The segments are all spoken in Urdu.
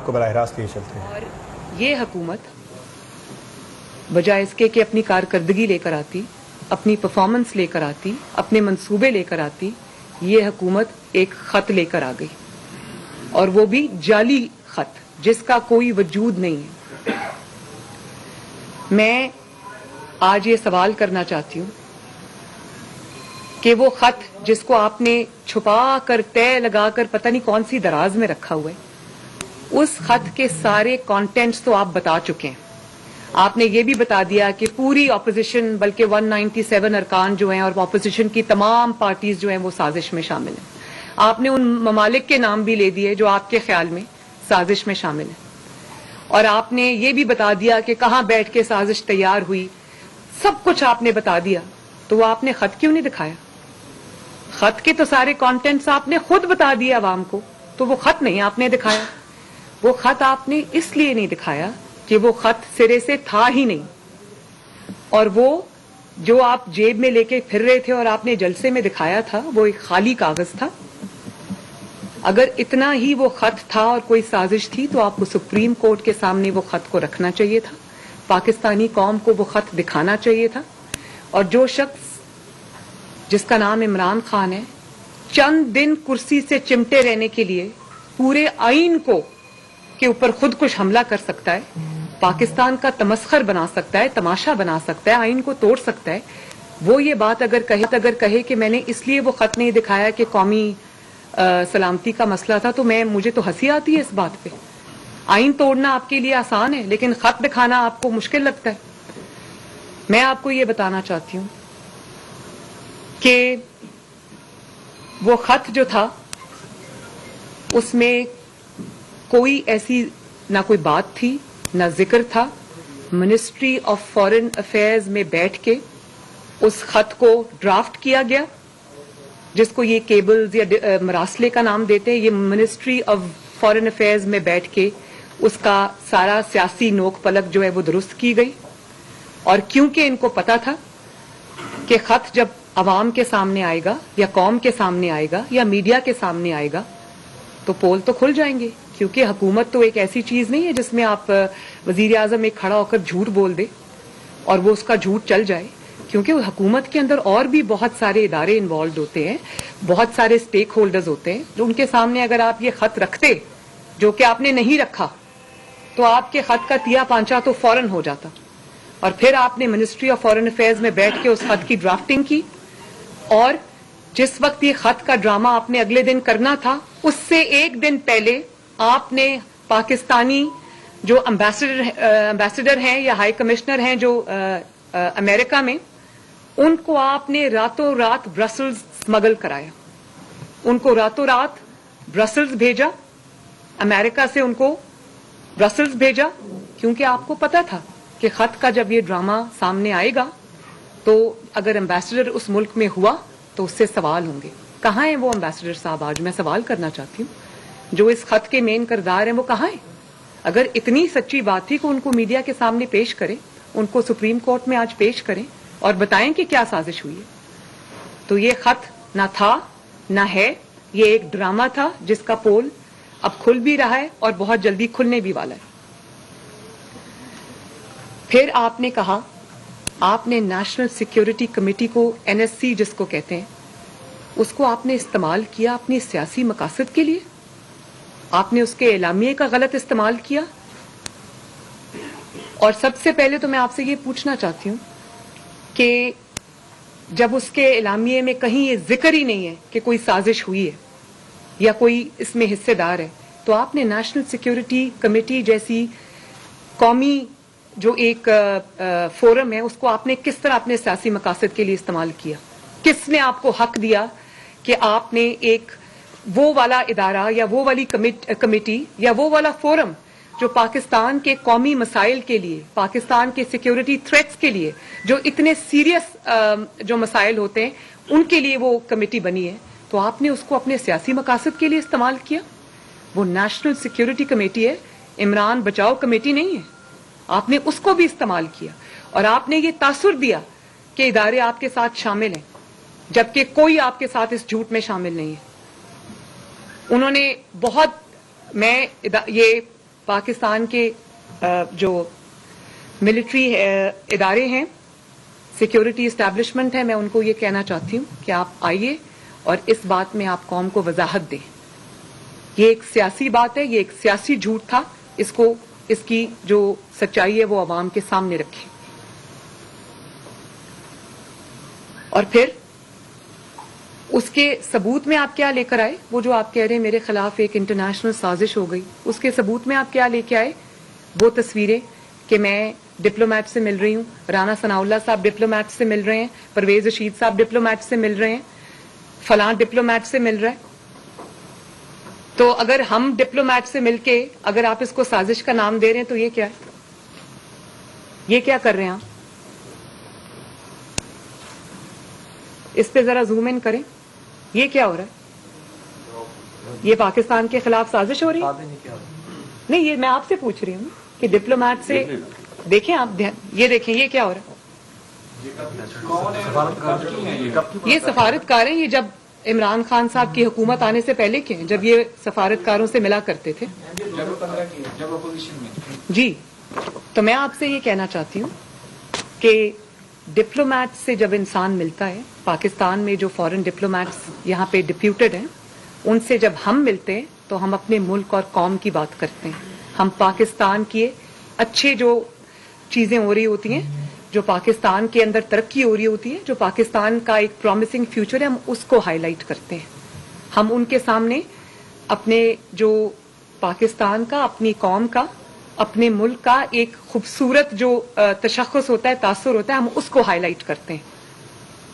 کو براہ راست یہ چلتے ہیں. اور یہ حکومت بجائے اس کے کہ اپنی کارکردگی لے کر آتی، اپنی پرفارمنس لے کر آتی، اپنے منصوبے لے کر آتی، یہ حکومت ایک خط لے کر آ گئی، اور وہ بھی جعلی خط جس کا کوئی وجود نہیں ہے. میں آج یہ سوال کرنا چاہتی ہوں کہ وہ خط جس کو آپ نے چھپا کر طے لگا کر پتہ نہیں کون سی دراز میں رکھا ہوا ہے، اس خط کے سارے کانٹینٹس تو آپ بتا چکے ہیں. آپ نے یہ بھی بتا دیا کہ پوری اپوزیشن بلکہ 197 ارکان جو ہیں اور اپوزیشن کی تمام پارٹیز جو ہیں وہ سازش میں شامل ہیں. آپ نے ان ممالک کے نام بھی لے دیے جو آپ کے خیال میں سازش میں شامل ہیں، اور آپ نے یہ بھی بتا دیا کہ کہاں بیٹھ کے سازش تیار ہوئی. سب کچھ آپ نے بتا دیا، تو وہ آپ نے خط کیوں نہیں دکھایا؟ خط کے تو سارے کانٹینٹس آپ نے خود بتا دیے عوام کو، تو وہ خط نہیں آپ نے دکھایا. وہ خط آپ نے اس لیے نہیں دکھایا کہ وہ خط سرے سے تھا ہی نہیں، اور وہ جو آپ جیب میں لے کے پھر رہے تھے اور آپ نے جلسے میں دکھایا تھا وہ ایک خالی کاغذ تھا. اگر اتنا ہی وہ خط تھا اور کوئی سازش تھی تو آپ کو سپریم کورٹ کے سامنے وہ خط کو رکھنا چاہیے تھا، پاکستانی قوم کو وہ خط دکھانا چاہیے تھا. اور جو شخص جس کا نام عمران خان ہے، چند دن کرسی سے چمٹے رہنے کے لیے پورے آئین کو کے اوپر خود کش حملہ کر سکتا ہے، پاکستان کا تمسخر بنا سکتا ہے، تماشا بنا سکتا ہے، آئین کو توڑ سکتا ہے، وہ یہ بات اگر کہے کہ میں نے اس لیے وہ خط نہیں دکھایا کہ قومی سلامتی کا مسئلہ تھا، تو مجھے تو ہنسی آتی ہے اس بات پہ. آئین توڑنا آپ کے لیے آسان ہے لیکن خط دکھانا آپ کو مشکل لگتا ہے. میں آپ کو یہ بتانا چاہتی ہوں کہ وہ خط جو تھا اس میں کوئی ایسی نہ کوئی بات تھی نہ ذکر تھا. منسٹری آف فارن افیئرز میں بیٹھ کے اس خط کو ڈرافٹ کیا گیا، جس کو یہ کیبلز یا مراسلے کا نام دیتے ہیں. یہ منسٹری آف فارن افیئرز میں بیٹھ کے اس کا سارا سیاسی نوک پلک جو ہے وہ درست کی گئی. اور کیونکہ ان کو پتا تھا کہ خط جب عوام کے سامنے آئے گا یا قوم کے سامنے آئے گا یا میڈیا کے سامنے آئے گا تو پول تو کھل جائیں گے، کیونکہ حکومت تو ایک ایسی چیز نہیں ہے جس میں آپ وزیر اعظم ایک کھڑا ہو کر جھوٹ بول دے اور وہ اس کا جھوٹ چل جائے. کیونکہ حکومت کے اندر اور بھی بہت سارے ادارے انوالوڈ ہوتے ہیں، بہت سارے سٹیک ہولڈرز ہوتے ہیں، جو ان کے سامنے اگر آپ یہ خط رکھتے جو کہ آپ نے نہیں رکھا تو آپ کے خط کا تیا پانچا تو فوراً ہو جاتا. اور پھر آپ نے منسٹری آف فارن افیئرز میں بیٹھ کے اس خط کی ڈرافٹنگ کی، اور جس وقت یہ خط کا ڈرامہ آپ نے اگلے دن کرنا تھا اس سے ایک دن پہلے آپ نے پاکستانی جو امبیسڈر ہیں یا ہائی کمشنر ہیں جو امریکہ میں، ان کو آپ نے راتوں رات برسلز اسمگل کرایا. ان کو راتوں رات برسلز بھیجا، امریکہ سے ان کو برسلز بھیجا، کیونکہ آپ کو پتا تھا کہ خط کا جب یہ ڈرامہ سامنے آئے گا تو اگر امبیسڈر اس ملک میں ہوا تو اس سے سوال ہوں گے. کہاں ہیں وہ امبیسڈر صاحب؟ آج میں سوال کرنا چاہتی ہوں، جو اس خط کے مین کردار ہیں وہ کہاں ہیں؟ اگر اتنی سچی بات تھی کہ ان کو میڈیا کے سامنے پیش کریں، ان کو سپریم کورٹ میں آج پیش کریں اور بتائیں کہ کیا سازش ہوئی ہے. تو یہ خط نہ تھا نہ ہے، یہ ایک ڈرامہ تھا جس کا پول اب کھل بھی رہا ہے اور بہت جلدی کھلنے بھی والا ہے. پھر آپ نے کہا آپ نے نیشنل سیکیورٹی کمیٹی کو، NSC جس کو کہتے ہیں، اس کو آپ نے استعمال کیا اپنی سیاسی مقاصد کے لیے. آپ نے اس کے اعلامیے کا غلط استعمال کیا. اور سب سے پہلے تو میں آپ سے یہ پوچھنا چاہتی ہوں کہ جب اس کے اعلامیے میں کہیں یہ ذکر ہی نہیں ہے کہ کوئی سازش ہوئی ہے یا کوئی اس میں حصے دار ہے، تو آپ نے نیشنل سیکیورٹی کمیٹی جیسی قومی جو ایک فورم ہے اس کو آپ نے کس طرح اپنے سیاسی مقاصد کے لیے استعمال کیا؟ کس نے آپ کو حق دیا کہ آپ نے ایک وہ والا ادارہ یا وہ والی کمیٹی یا وہ والا فورم جو پاکستان کے قومی مسائل کے لیے، پاکستان کے سیکیورٹی تھریٹس کے لیے، جو اتنے سیریس جو مسائل ہوتے ہیں ان کے لیے وہ کمیٹی بنی ہے، تو آپ نے اس کو اپنے سیاسی مقاصد کے لیے استعمال کیا؟ وہ نیشنل سیکیورٹی کمیٹی ہے، عمران بچاؤ کمیٹی نہیں ہے. آپ نے اس کو بھی استعمال کیا اور آپ نے یہ تاثر دیا کہ ادارے آپ کے ساتھ شامل ہیں، جبکہ کوئی آپ کے ساتھ اس جھوٹ میں شامل نہیں ہے. انہوں نے بہت، میں یہ پاکستان کے جو ملٹری ادارے ہیں, سیکیورٹی اسٹیبلشمنٹ ہے, میں ان کو یہ کہنا چاہتی ہوں کہ آپ آئیے اور اس بات میں آپ قوم کو وضاحت دیں. یہ ایک سیاسی بات ہے, یہ ایک سیاسی جھوٹ تھا, اس کی جو سچائی ہے وہ عوام کے سامنے رکھیں. اور پھر اس کے ثبوت میں آپ کیا لے کر آئے؟ وہ جو آپ کہہ رہے ہیں میرے خلاف ایک انٹرنیشنل سازش ہو گئی, اس کے ثبوت میں آپ کیا لے کے آئے؟ وہ تصویریں کہ میں ڈپلومیٹ سے مل رہی ہوں, رانا ثناء اللہ صاحب ڈپلومیٹ سے مل رہے ہیں, پرویز رشید صاحب ڈپلومیٹ سے مل رہے ہیں, فلاں ڈپلومیٹ سے مل رہا ہے. تو اگر ہم ڈپلومیٹ سے مل کے اگر آپ اس کو سازش کا نام دے رہے ہیں تو یہ کیا ہے؟ یہ کیا کر رہے ہیں آپ؟ اس پہ ذرا زوم ان کریں. یہ کیا ہو رہا ہے؟ یہ پاکستان کے خلاف سازش ہو رہی ہے؟ نہیں, یہ میں آپ سے پوچھ رہی ہوں کہ ڈپلومیٹ سے دیکھیں آپ, یہ دیکھیں یہ کیا ہو رہا ہے. یہ سفارتکار ہیں, یہ جب عمران خان صاحب کی حکومت آنے سے پہلے کے ہیں, جب یہ سفارتکاروں سے ملا کرتے تھے. جی, تو میں آپ سے یہ کہنا چاہتی ہوں کہ ڈپلومیٹ سے جب انسان ملتا ہے, پاکستان میں جو فورن ڈپلومیٹس یہاں پہ ڈپیوٹڈ ہیں, ان سے جب ہم ملتے ہیں تو ہم اپنے ملک اور قوم کی بات کرتے ہیں. ہم پاکستان کی اچھے جو چیزیں ہو رہی ہوتی ہیں, جو پاکستان کے اندر ترقی ہو رہی ہوتی ہے, جو پاکستان کا ایک پرومسنگ فیوچر ہے, ہم اس کو ہائی لائٹ کرتے ہیں. ہم ان کے سامنے اپنے جو پاکستان کا, اپنی قوم کا, اپنے ملک کا ایک خوبصورت جو تشخص ہوتا ہے, تاثر ہوتا ہے, ہم اس کو ہائی لائٹ کرتے ہیں.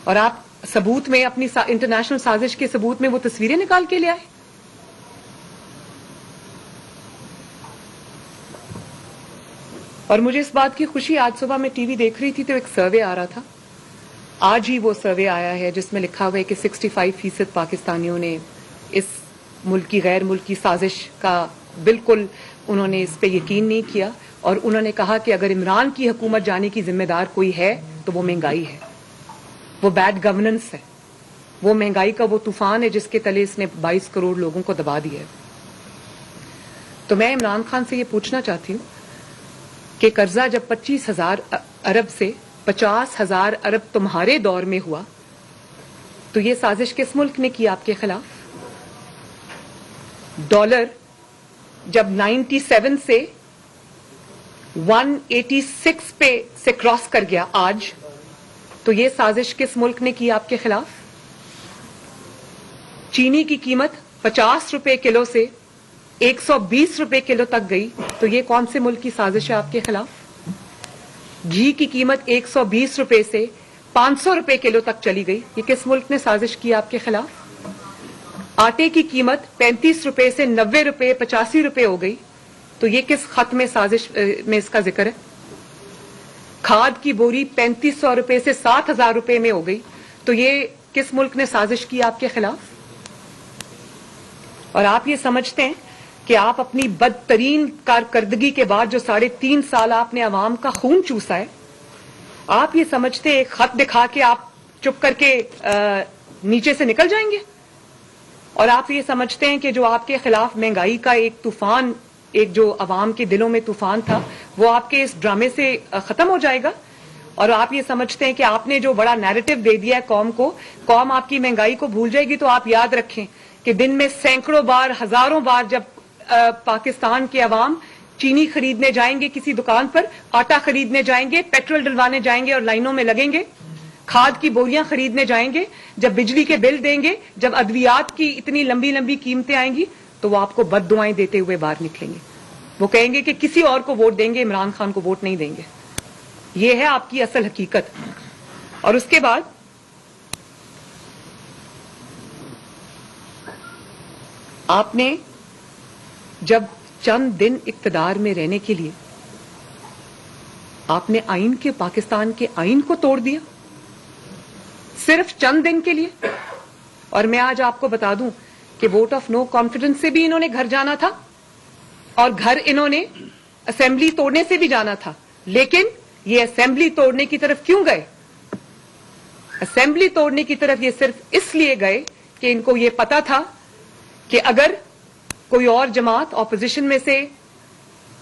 اور آپ ثبوت میں اپنی انٹرنیشنل سازش کے ثبوت میں وہ تصویریں نکال کے لے آئے. اور مجھے اس بات کی خوشی, آج صبح میں ٹی وی دیکھ رہی تھی تو ایک سروے آ رہا تھا, آج ہی وہ سروے آیا ہے جس میں لکھا ہوا ہے کہ 65% پاکستانیوں نے اس ملکی غیر ملکی سازش کا بالکل انہوں نے اس پہ یقین نہیں کیا, اور انہوں نے کہا کہ اگر عمران کی حکومت جانے کی ذمہ دار کوئی ہے تو وہ مہنگائی ہے, وہ بیڈ گورننس ہے, وہ مہنگائی کا وہ طوفان ہے جس کے تلے اس نے 22 کروڑ لوگوں کو دبا دیا ہے. تو میں عمران خان سے یہ پوچھنا چاہتی ہوں کہ قرضہ جب 25,000 ارب سے 50,000 ارب تمہارے دور میں ہوا تو یہ سازش کس ملک نے کی آپ کے خلاف؟ ڈالر جب 97 سے 186 پہ سے کراس کر گیا آج, تو یہ سازش کس ملک نے کی آپ کے خلاف؟ چینی کی قیمت 50 روپے کلو سے 120 روپے کلو تک گئی, تو یہ کون سے ملک کی سازش ہے آپ کے خلاف؟ گھی کی قیمت 120 روپے سے 500 روپے کلو تک چلی گئی, یہ کس ملک نے سازش کی آپ کے خلاف؟ آٹے کی قیمت 35 روپے سے 90 روپے 85 روپے ہو گئی, تو یہ کس خط میں سازش میں اس کا ذکر ہے؟ کھاد کی بوری 3500 روپے سے 7,000 روپے میں ہو گئی, تو یہ کس ملک نے سازش کی آپ کے خلاف؟ اور آپ یہ سمجھتے ہیں کہ آپ اپنی بدترین کارکردگی کے بعد جو 3.5 سال آپ نے عوام کا خون چوسا ہے, آپ یہ سمجھتے ہیں ایک خط دکھا کے آپ چپ کر کے نیچے سے نکل جائیں گے؟ اور آپ یہ سمجھتے ہیں کہ جو آپ کے خلاف مہنگائی کا ایک طوفان, ایک جو عوام کے دلوں میں طوفان تھا, وہ آپ کے اس ڈرامے سے ختم ہو جائے گا؟ اور آپ یہ سمجھتے ہیں کہ آپ نے جو بڑا نیریٹو دے دیا ہے قوم کو, قوم آپ کی مہنگائی کو بھول جائے گی؟ تو آپ یاد رکھیں کہ دن میں سینکڑوں بار, ہزاروں بار جب پاکستان کے عوام چینی خریدنے جائیں گے کسی دکان پر, آٹا خریدنے جائیں گے, پیٹرول ڈلوانے جائیں گے اور لائنوں میں لگیں گے, کھاد کی بوریاں خریدنے جائیں گے, جب بجلی کے بل دیں گے, جب ادویات کی اتنی لمبی لمبی قیمتیں آئیں گی, تو وہ آپ کو بد دعائیں دیتے ہوئے باہر نکلیں گے. وہ کہیں گے کہ کسی اور کو ووٹ دیں گے, عمران خان کو ووٹ نہیں دیں گے. یہ ہے آپ کی اصل حقیقت. اور اس کے بعد آپ نے جب چند دن اقتدار میں رہنے کے لیے آپ نے آئین کے, پاکستان کے آئین کو توڑ دیا, صرف چند دن کے لیے. اور میں آج آپ کو بتا دوں کہ ووٹ آف نو کانفیڈنس سے بھی انہوں نے گھر جانا تھا, اور گھر انہوں نے اسمبلی توڑنے سے بھی جانا تھا. لیکن یہ اسمبلی توڑنے کی طرف کیوں گئے؟ اسمبلی توڑنے کی طرف یہ صرف اس لیے گئے کہ ان کو یہ پتا تھا کہ اگر کوئی اور جماعت اپوزیشن میں سے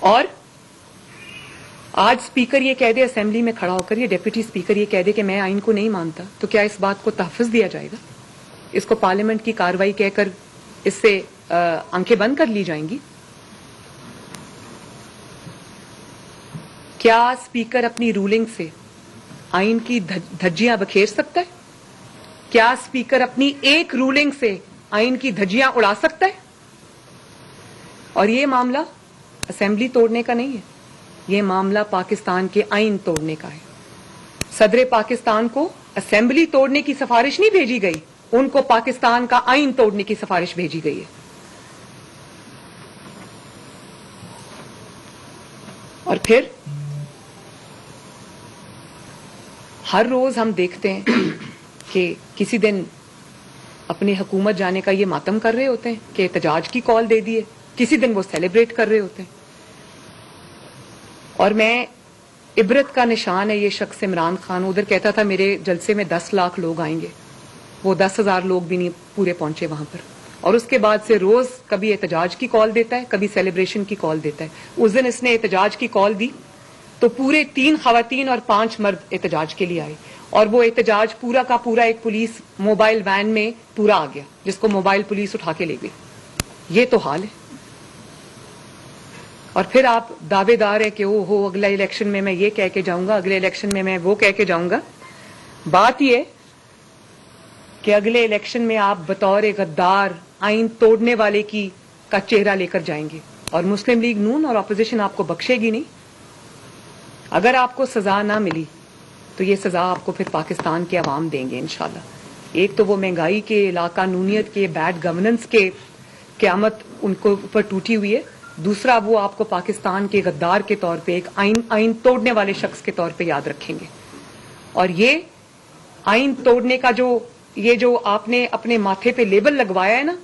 اور آج اسپیکر یہ کہہ دے اسمبلی میں کھڑا ہو کر, یہ ڈپٹی اسپیکر یہ کہہ دے کہ میں آئین کو نہیں مانتا, تو کیا اس بات کو تحفظ دیا جائے گا؟ اس کو پارلیمنٹ کی کارروائی کہہ کر اس سے آنکھیں بند کر لی جائیں گی؟ کیا اسپیکر اپنی رولنگ سے آئین کی دھجیاں بکھیر سکتا ہے؟ کیا اسپیکر اپنی ایک رولنگ سے آئین کی دھجیاں اڑا سکتا ہے؟ اور یہ معاملہ اسمبلی توڑنے کا نہیں ہے, یہ معاملہ پاکستان کے آئین توڑنے کا ہے. صدر پاکستان کو اسمبلی توڑنے کی سفارش نہیں بھیجی گئی, ان کو پاکستان کا آئین توڑنے کی سفارش بھیجی گئی ہے. اور پھر ہر روز ہم دیکھتے ہیں کہ کسی دن اپنی حکومت جانے کا یہ ماتم کر رہے ہوتے ہیں کہ احتجاج کی کال دے دیے, کسی دن وہ سیلیبریٹ کر رہے ہوتے ہیں. اور میں عبرت کا نشان ہے یہ شخص عمران خان, ادھر کہتا تھا میرے جلسے میں 10 لاکھ لوگ آئیں گے, وہ 10,000 لوگ بھی نہیں پورے پہنچے وہاں پر. اور اس کے بعد سے روز کبھی احتجاج کی کال دیتا ہے, کبھی سیلیبریشن کی کال دیتا ہے. اس دن اس نے احتجاج کی کال دی تو پورے 3 خواتین اور 5 مرد احتجاج کے لیے آئے, اور وہ احتجاج پورا کا پورا ایک پولیس موبائل وین میں پورا آ گیا, جس کو موبائل پولیس اٹھا کے لے گئی. یہ تو حال ہے. اور پھر آپ دعوے دار ہیں کہ او ہو اگلا الیکشن میں یہ کہہ کے جاؤں گا, اگلے الیکشن میں وہ کہہ کے جاؤں گا. بات یہ کہ اگلے الیکشن میں آپ بطور غدار آئین توڑنے والے کا چہرہ لے کر جائیں گے, اور مسلم لیگ نون اور اپوزیشن آپ کو بخشے گی نہیں. اگر آپ کو سزا نہ ملی تو یہ سزا آپ کو پھر پاکستان کے عوام دیں گے انشاءاللہ. ایک تو وہ مہنگائی کے, لاقانونیت کے, بیڈ گورننس کے قیامت ان کو اوپر ٹوٹی ہوئی ہے. دوسرا وہ آپ کو پاکستان کے غدار کے طور پہ, ایک آئین توڑنے والے شخص کے طور پہ یاد رکھیں گے. اور یہ آئین توڑنے کا جو آپ نے اپنے ماتھے پہ لیبل لگوایا ہے نا,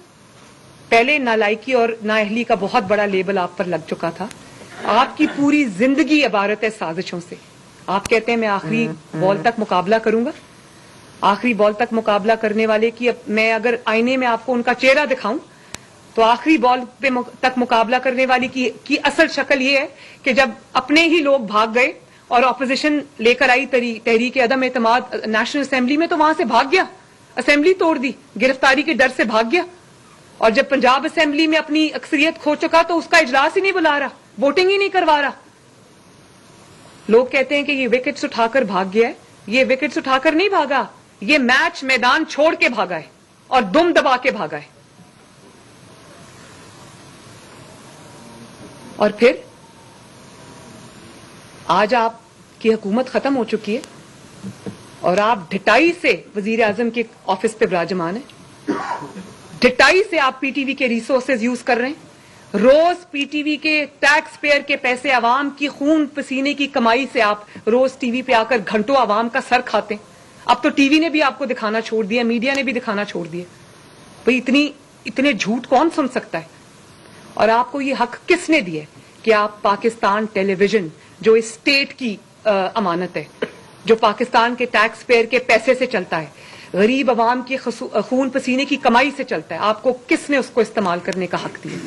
پہلے نالائکی اور نااہلی کا بہت بڑا لیبل آپ پر لگ چکا تھا. آپ کی پوری زندگی عبارت ہے سازشوں سے. آپ کہتے ہیں میں آخری بال تک مقابلہ کروں گا. آخری بال تک مقابلہ کرنے والے کی میں اگر آئینے میں آپ کو ان کا چہرہ دکھاؤں تو آخری بال پہ تک مقابلہ کرنے والی کی اصل شکل یہ ہے کہ جب اپنے ہی لوگ بھاگ گئے اور اپوزیشن لے کر آئی تحریک عدم اعتماد نیشنل اسمبلی میں, تو وہاں سے بھاگ گیا, اسمبلی توڑ دی, گرفتاری کے ڈر سے بھاگ گیا. اور جب پنجاب اسمبلی میں اپنی اکثریت کھو چکا تو اس کا اجلاس ہی نہیں بلا رہا, ووٹنگ ہی نہیں کروا رہا. لوگ کہتے ہیں کہ یہ وکٹس اٹھا کر بھاگ گیا ہے. یہ وکٹس اٹھا کر نہیں بھاگا, یہ میچ میدان چھوڑ کے بھاگا ہے اور دم دبا کے بھاگا ہے. اور پھر آج آپ کی حکومت ختم ہو چکی ہے اور آپ ڈھٹائی سے وزیر اعظم کے آفس پہ براجمان ہیں. ڈھٹائی سے آپ پی ٹی وی کے ریسورسز یوز کر رہے ہیں. روز پی ٹی وی کے ٹیکس پیئر کے پیسے, عوام کی خون پسینے کی کمائی سے آپ روز ٹی وی پہ آ کر گھنٹوں عوام کا سر کھاتے ہیں. اب تو ٹی وی نے بھی آپ کو دکھانا چھوڑ دیا, میڈیا نے بھی دکھانا چھوڑ دیا. بھئی اتنے جھوٹ کون سن سکتا ہے؟ اور آپ کو یہ حق کس نے دیا کہ آپ پاکستان ٹیلی ویژن جو اس اسٹیٹ کی امانت ہے, جو پاکستان کے ٹیکس پیئر کے پیسے سے چلتا ہے, غریب عوام کی خون پسینے کی کمائی سے چلتا ہے, آپ کو کس نے اس کو استعمال کرنے کا حق دیا؟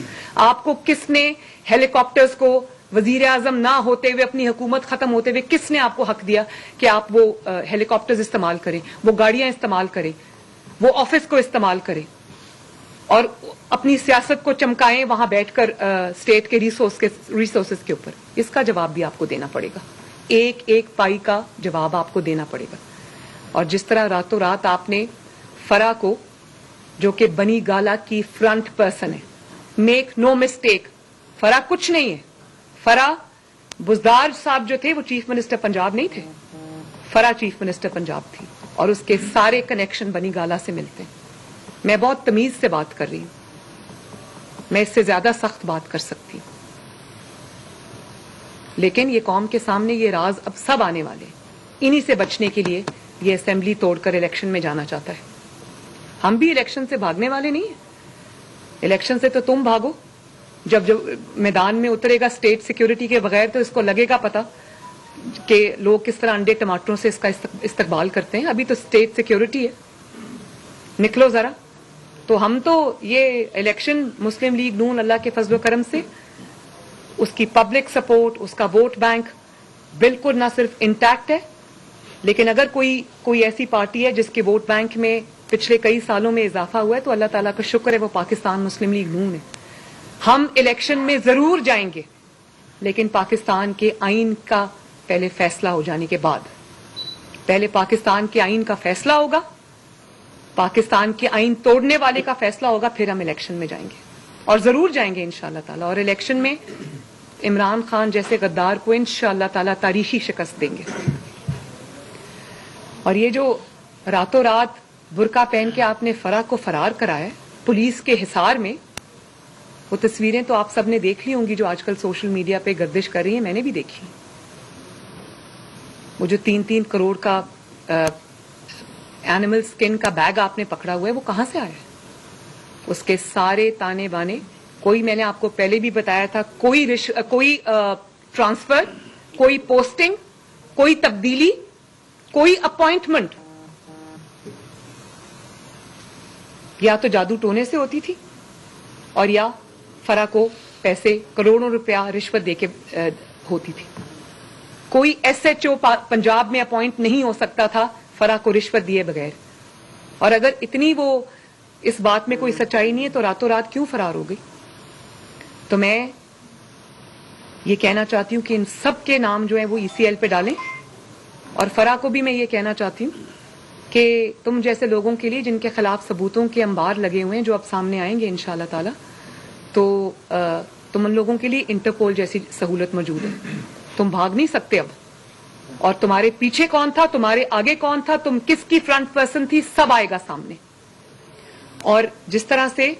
آپ کو کس نے ہیلی کاپٹرز کو وزیر اعظم نہ ہوتے ہوئے, اپنی حکومت ختم ہوتے ہوئے, کس نے آپ کو حق دیا کہ آپ وہ ہیلی کاپٹرز استعمال کریں, وہ گاڑیاں استعمال کریں, وہ آفس کو استعمال کریں اور اپنی سیاست کو چمکائیں وہاں بیٹھ کر اسٹیٹ کے ریسورسز کے اوپر؟ اس کا جواب بھی آپ کو دینا پڑے گا, ایک ایک پائی کا جواب آپ کو دینا پڑے گا. اور جس طرح راتوں رات آپ نے فرا کو, جو کہ بنی گالا کی فرنٹ پرسن ہے, میک نو مسٹیک, فرا کچھ نہیں ہے. فرا بزدار صاحب جو تھے وہ چیف منسٹر پنجاب نہیں تھے, فرا چیف منسٹر پنجاب تھی, اور اس کے سارے کنیکشن بنی گالا سے ملتے ہیں. میں بہت تمیز سے بات کر رہی ہوں, میں اس سے زیادہ سخت بات کر سکتی ہوں, لیکن یہ قوم کے سامنے یہ راز اب سب آنے والے. انہی سے بچنے کے لیے یہ اسمبلی توڑ کر الیکشن میں جانا چاہتا ہے. ہم بھی الیکشن سے بھاگنے والے نہیں ہیں. الیکشن سے تو تم بھاگو, جب میدان میں اترے گا اسٹیٹ سیکیورٹی کے بغیر تو اس کو لگے گا پتا کہ لوگ کس طرح انڈے ٹماٹروں سے اس کا استقبال کرتے ہیں. ابھی تو اسٹیٹ سیکیورٹی ہے, نکلو ذرا, تو ہم تو یہ الیکشن مسلم لیگ نون اللہ کے فضل و کرم سے اس کی پبلک سپورٹ, اس کا ووٹ بینک بالکل نہ صرف انٹیکٹ ہے, لیکن اگر کوئی ایسی پارٹی ہے جس کے ووٹ بینک میں پچھلے کئی سالوں میں اضافہ ہوا ہے تو اللہ تعالیٰ کا شکر ہے, وہ پاکستان مسلم لیگ نون ہے. ہم الیکشن میں ضرور جائیں گے, لیکن پاکستان کے آئین کا پہلے فیصلہ ہو جانے کے بعد. پہلے پاکستان کے آئین کا فیصلہ ہوگا, پاکستان کے آئین توڑنے والے کا فیصلہ ہوگا, پھر ہم الیکشن میں جائیں گے, اور ضرور جائیں گے انشاءاللہ تعالیٰ. اور الیکشن میں عمران خان جیسے غدار کو انشاءاللہ تعالیٰ تاریخی شکست دیں گے. اور یہ جو راتوں رات برقع پہن کے آپ نے فرح کو فرار کرایا پولیس کے حصار میں, وہ تصویریں تو آپ سب نے دیکھ لی ہوں گی جو آج کل سوشل میڈیا پہ گردش کر رہی ہیں, میں نے بھی دیکھی. وہ جو 3 کروڑ کا اینیمل سکن کا بیگ آپ نے پکڑا ہوا ہے, وہ کہاں سے آیا ہے؟ اس کے سارے تانے بانے, کوئی, میں نے آپ کو پہلے بھی بتایا تھا, کوئی ٹرانسفر, کوئی پوسٹنگ, کوئی تبدیلی, کوئی اپوائنٹمنٹ یا تو جادو ٹونے سے ہوتی تھی, اور یا فرح کو پیسے کروڑوں روپیہ رشوت دے کے ہوتی تھی. کوئی ایس ایچ او پنجاب میں اپوائنٹ نہیں ہو سکتا تھا فرح کو رشوت دیے بغیر. اور اگر اتنی وہ اس بات میں کوئی سچائی نہیں ہے تو راتوں رات کیوں فرار ہو گئی؟ تو میں یہ کہنا چاہتی ہوں کہ ان سب کے نام جو ہیں وہ ECL پہ ڈالیں. اور فرح کو بھی میں یہ کہنا چاہتی ہوں کہ تم جیسے لوگوں کے لیے جن کے خلاف ثبوتوں کے انبار لگے ہوئے ہیں جو اب سامنے آئیں گے انشاءاللہ تعالی, تو تم ان لوگوں کے لیے انٹرپول جیسی سہولت موجود ہے. تم بھاگ نہیں سکتے اب, اور تمہارے پیچھے کون تھا, تمہارے آگے کون تھا, تم کس کی فرنٹ پرسن تھی, سب آئے گا سامنے. اور جس طرح سے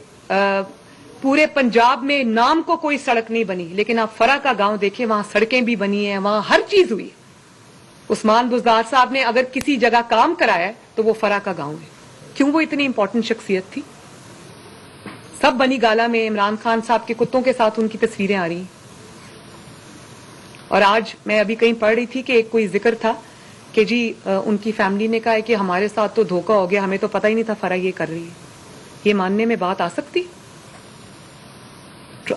پورے پنجاب میں نام کو کوئی سڑک نہیں بنی, لیکن آپ فرح کا گاؤں دیکھیں, وہاں سڑکیں بھی بنی ہیں, وہاں ہر چیز ہوئی. عثمان بزدار صاحب نے اگر کسی جگہ کام کرایا ہے تو وہ فرح کا گاؤں ہے. کیوں؟ وہ اتنی امپورٹنٹ شخصیت تھی. سب بنی گالا میں عمران خان صاحب کے کتوں کے ساتھ ان کی تصویریں آ رہی ہیں. اور آج میں ابھی کہیں پڑھ رہی تھی کہ ایک کوئی ذکر تھا کہ جی ان کی فیملی نے کہا ہے کہ ہمارے ساتھ تو دھوکہ ہو گیا, ہمیں تو پتہ ہی نہیں تھا فرح یہ کر رہی ہے. یہ ماننے میں بات آ سکتی؟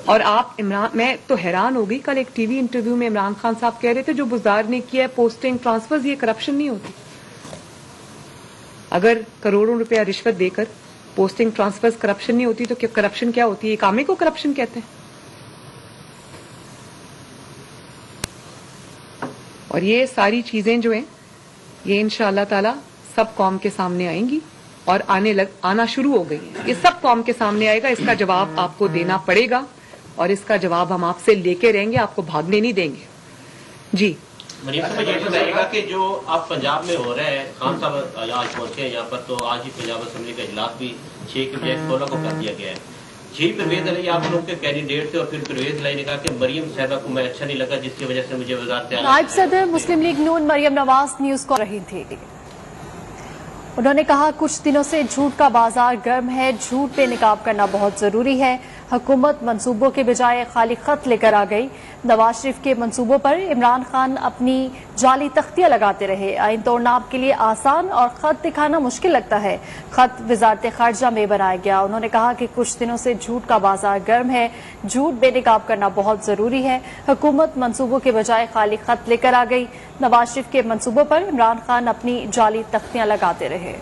اور آپ میں تو حیران ہو گئی, کل ایک ٹی وی انٹرویو میں عمران خان صاحب کہہ رہے تھے جو بزدار نے کیا ہے پوسٹنگ ٹرانسفر, یہ کرپشن نہیں ہوتی. اگر کروڑوں روپیہ رشوت دے کر پوسٹنگ ٹرانسفر کرپشن نہیں ہوتی تو کرپشن کیا ہوتی ہے؟ اقامے کو کرپشن کہتے ہیں. اور یہ ساری چیزیں جو ہیں یہ انشاءاللہ تعالی سب قوم کے سامنے آئیں گی, اور آنا شروع ہو گئی ہیں. یہ سب قوم کے سامنے آئے گا, اس کا جواب آپ کو دینا پڑے گا, اور اس کا جواب ہم آپ سے لے کے رہیں گے, آپ کو بھاگنے نہیں دیں گے. جی مریم صاحب یہ بتائیے گا کہ جو آپ پنجاب میں ہو رہا ہے, خان صاحب آج پہنچے ہیں یہاں پر, تو آج ہی پنجاب اسمبلی کا اجلاس بھی 6 کے بجائے 16 کو کر دیا گیا ہے. جی پرویز علی آپ لوگ کے کینڈیڈیٹ تھے, اور پھر پرویز علی نے کہا کہ مریم صاحبہ کو میں اچھا نہیں لگا, جس کی وجہ سے مجھے وزارت نائب صدر مسلم لیگ نون مریم نواز نیوز کو رہی تھی. انہوں نے کہا کچھ دنوں سے جھوٹ کا بازار گرم ہے, جھوٹ پہ نقاب کرنا بہت ضروری ہے. حکومت منصوبوں کے بجائے خالی خط لے کر آ گئی. نواز شریف کے منصوبوں پر عمران خان اپنی جعلی تختیاں لگاتے رہے. آئین توڑنا آپ کے لیے آسان اور خط دکھانا مشکل لگتا ہے. خط وزارت خارجہ میں بنایا گیا. انہوں نے کہا کہ کچھ دنوں سے جھوٹ کا بازار گرم ہے, جھوٹ بے نقاب کرنا بہت ضروری ہے. حکومت منصوبوں کے بجائے خالی خط لے کر آ گئی. نواز شریف کے منصوبوں پر عمران خان اپنی جعلی تختیاں لگاتے رہے.